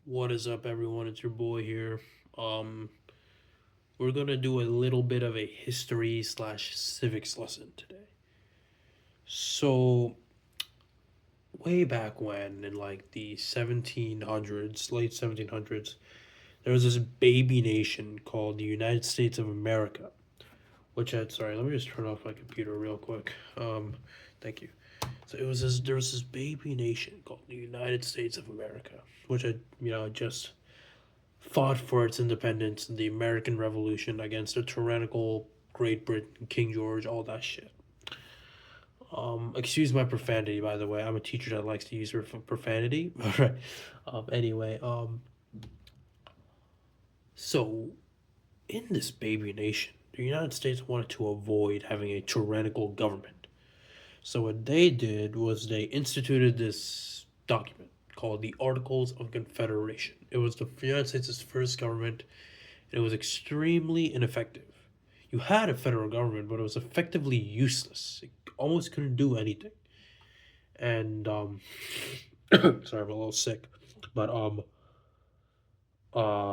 What is up, everyone? It's your boy here. Um, we're gonna do a little bit of a history slash civics lesson today. So, way back when, in like the 1700s, late 1700s, there was this baby nation called the United States of America, which had, sorry, let me just turn off my computer real quick. Thank you. So there was this baby nation called the United States of America, which had, just fought for its independence in the American Revolution against a tyrannical Great Britain, King George, all that shit. Excuse my profanity, by the way. I'm a teacher that likes to use profanity. All right. Anyway, so in this baby nation, the United States wanted to avoid having a tyrannical government. So what they did was they instituted this document called the Articles of Confederation. It was the United States' first government, and it was extremely ineffective. You had a federal government, but it was effectively useless. It almost couldn't do anything. And sorry, I'm a little sick, but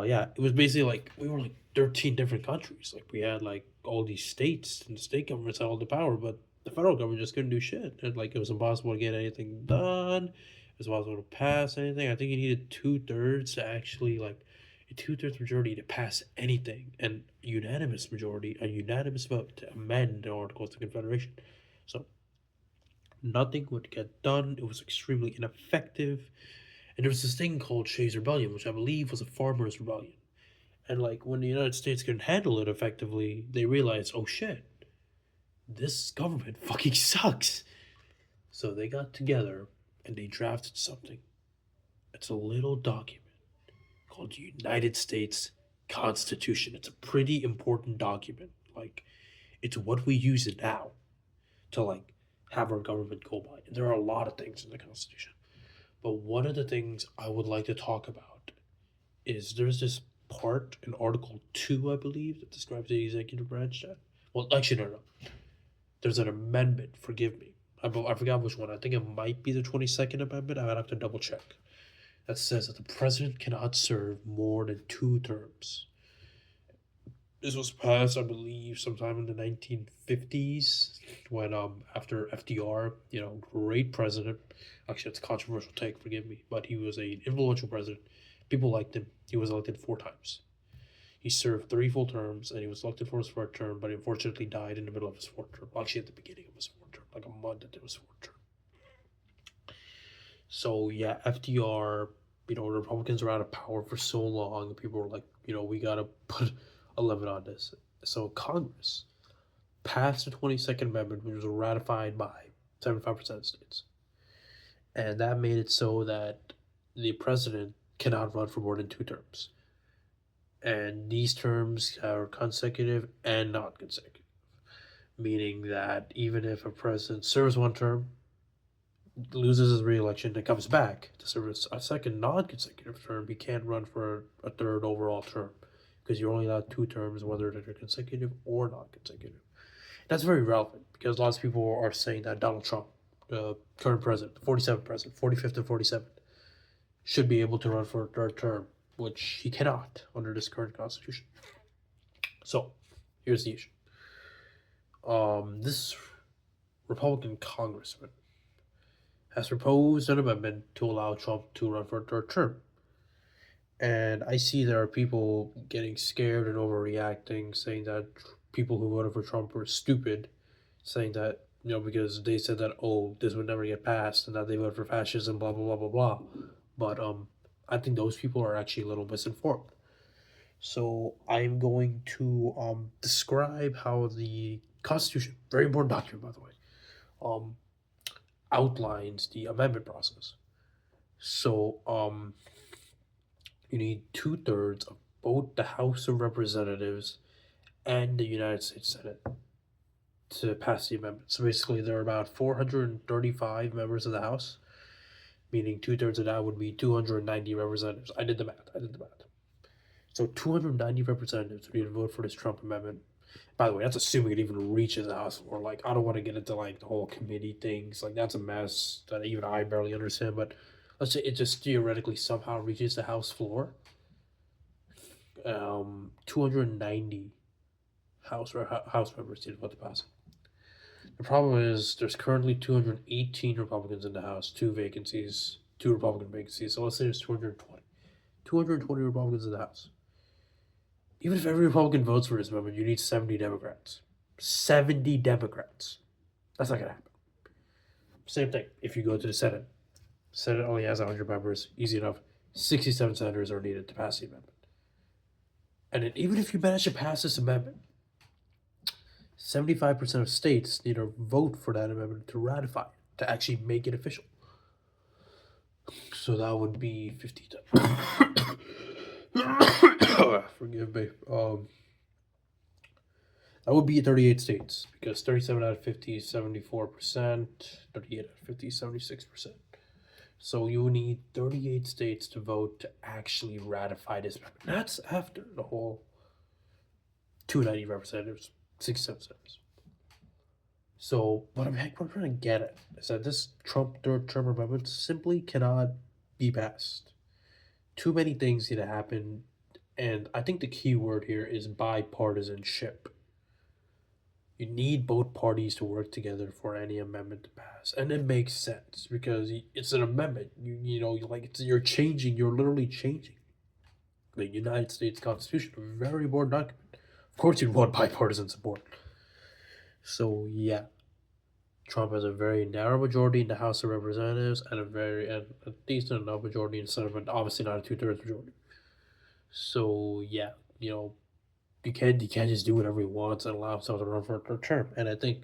yeah, it was basically like we were like 13 different countries. Like we had like all these states, and the state governments had all the power, but the federal government just couldn't do shit. And like it was impossible to get anything done. It was impossible to pass anything. I think you needed 2/3 to actually like a 2/3 majority to pass anything, and unanimous majority, a unanimous vote to amend the Articles of Confederation. So nothing would get done. It was extremely ineffective. And there was this thing called Shays' Rebellion, which I believe was a farmers' rebellion. And like when the United States couldn't handle it effectively, they realized, oh shit, this government fucking sucks. So they got together and they drafted something. It's a little document called the United States Constitution. It's a pretty important document. Like it's what we use it now to like have our government go by. And there are a lot of things in the Constitution. But one of the things I would like to talk about is there's this part in Article 2, I believe, that describes the executive branch. That, well, actually, no, no. There's an amendment, forgive me. I forgot which one. I think it might be the 22nd Amendment. I would have to double check. That says that the president cannot serve more than 2 terms. This was passed, I believe, sometime in the 1950s when, after FDR, great president. Actually, it's a controversial take, forgive me, but he was an influential president. People liked him. He was elected 4 times. He served 3 full terms, and he was elected for his fourth term, but unfortunately died in the middle of his fourth term. Well, actually, at the beginning of his fourth term, like a month into his fourth term. So yeah, FDR, Republicans were out of power for so long. People were like, we gotta put a limit on this. So Congress passed the 22nd Amendment, which was ratified by 75% of states, and that made it so that the president cannot run for more than 2 terms, and these terms are consecutive and not consecutive, meaning that even if a president serves 1 term, loses his reelection, and comes back to serve a second non-consecutive term, he can't run for a third overall term because you're only allowed 2 terms, whether they're consecutive or non-consecutive. That's very relevant because lots of people are saying that Donald Trump, current president, 47th president, 45th and 47th, should be able to run for a third term, which he cannot under this current constitution. So, here's the issue. This Republican congressman has proposed an amendment to allow Trump to run for a third term. And I see there are people getting scared and overreacting, saying that people who voted for Trump were stupid, saying that, because they said that, oh, this would never get passed and that they voted for fascism, blah, blah, blah, blah, blah. But I think those people are actually a little misinformed. So I'm going to describe how the Constitution, very important document, by the way, um, outlines the amendment process. So you need 2/3 of both the House of Representatives and the United States Senate to pass the amendment. So basically, there are about 435 members of the House, meaning 2/3 of that would be 290 representatives. I did the math. I did the math. So 290 representatives would need to vote for this Trump amendment. By the way, that's assuming it even reaches the House floor. Like, I don't want to get into like the whole committee things. Like, that's a mess that even I barely understand. But let's say it just theoretically somehow reaches the House floor, 290 House members need to vote to pass it. The problem is there's currently 218 Republicans in the House, two vacancies, two Republican vacancies. So let's say there's 220. 220 Republicans in the House. Even if every Republican votes for this amendment, you need 70 Democrats. 70 Democrats. That's not going to happen. Same thing if you go to the Senate. Senate only has 100 members. Easy enough. 67 senators are needed to pass the amendment. And then even if you manage to pass this amendment, 75% of states need to vote for that amendment to ratify it, to actually make it official. So that would be 50 forgive me. That would be 38 states because 37 out of 50 is 74%, 38 out of 50 is 76%. So you need 38 states to vote to actually ratify this amendment. That's after the whole 290 representatives, 67 senators. So what I'm trying to get at is that this Trump third term amendment simply cannot be passed. Too many things need to happen, and I think the key word here is bipartisanship. You need both parties to work together for any amendment to pass, and it makes sense because it's an amendment. You're literally changing the United States Constitution, a very important document. Of course, you'd want bipartisan support. So yeah, Trump has a very narrow majority in the House of Representatives and a decent enough majority in the Senate, but obviously not a 2/3 majority. So yeah, you can't just do whatever he wants and allow himself to run for a third term. And I think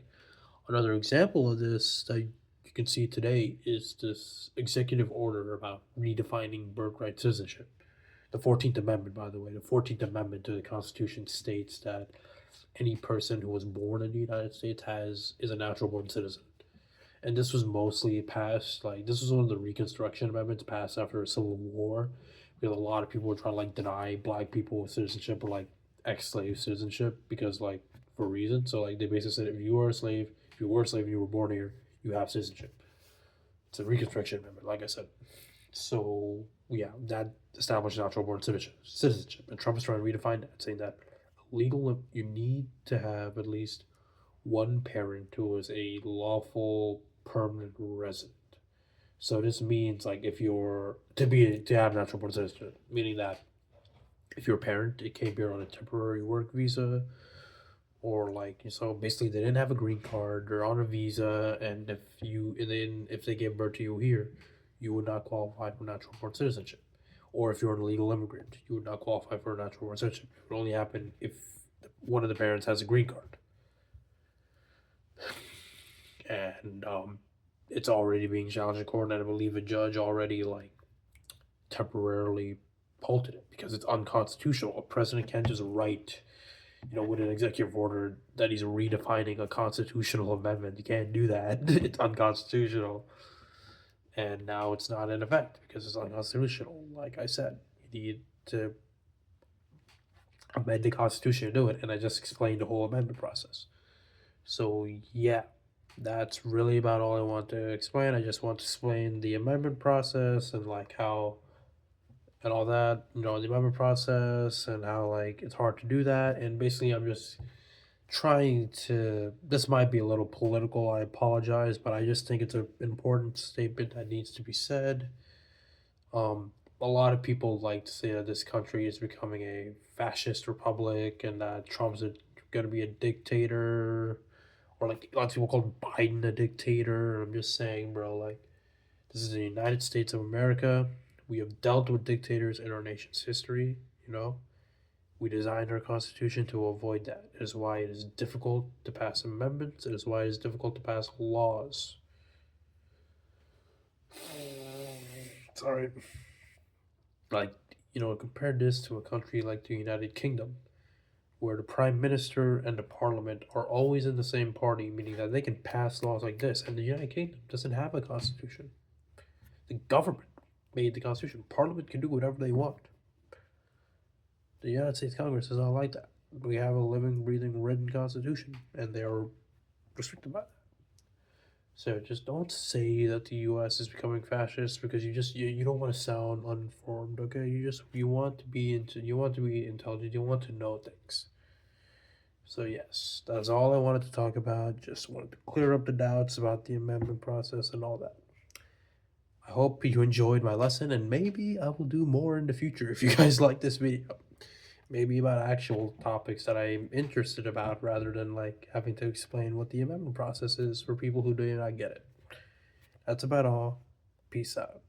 another example of this that you can see today is this executive order about redefining birthright citizenship. The 14th Amendment, by the way, the 14th Amendment to the Constitution states that any person who was born in the United States is a natural born citizen. And this was mostly passed, this was one of the Reconstruction amendments passed after a Civil War, because a lot of people were trying to deny black people citizenship or ex-slave citizenship because for reasons. So they basically said if you were a slave and you were born here, you have citizenship. It's a Reconstruction amendment, like I said. So yeah, that established natural born citizenship, and Trump is trying to redefine that, saying that you need to have at least one parent who is a lawful permanent resident. So this means if you're to have natural born citizenship, meaning that if you're a parent, it came here on a temporary work visa, or so basically they didn't have a green card, they're on a visa, and if they gave birth to you here, you would not qualify for natural born citizenship. Or if you're an illegal immigrant, you would not qualify for natural born citizenship. It would only happen if one of the parents has a green card. And it's already being challenged in court, and I believe a judge already temporarily halted it because it's unconstitutional. A president can't just write, with an executive order that he's redefining a constitutional amendment. You can't do that. It's unconstitutional. And now it's not in effect because it's unconstitutional. Like I said, you need to amend the Constitution to do it, and I just explained the whole amendment process. So yeah, that's really about all I want to explain. I just want to explain the amendment process and how and all that, the amendment process and how it's hard to do that. And basically I'm just trying to, this might be a little political, I apologize, but I just think it's an important statement that needs to be said. A lot of people like to say that this country is becoming a fascist republic and that Trump's going to be a dictator, or lots of people call Biden a dictator. I'm just saying, bro, this is the United States of America. We have dealt with dictators in our nation's history, We designed our Constitution to avoid that. It is why it is difficult to pass amendments. It is why it is difficult to pass laws. Sorry. Compare this to a country like the United Kingdom, where the Prime Minister and the Parliament are always in the same party, meaning that they can pass laws like this. And the United Kingdom doesn't have a constitution. The government made the Constitution. Parliament can do whatever they want. The United States Congress is not like that. We have a living, breathing, written Constitution, and they are restricted by that. So just don't say that the U.S. is becoming fascist because you don't want to sound uninformed. Okay, you want to be you want to be intelligent. You want to know things. So yes, that's all I wanted to talk about. Just wanted to clear up the doubts about the amendment process and all that. I hope you enjoyed my lesson, and maybe I will do more in the future if you guys like this video. Maybe about actual topics that I'm interested about rather than like having to explain what the amendment process is for people who do not get it. That's about all. Peace out.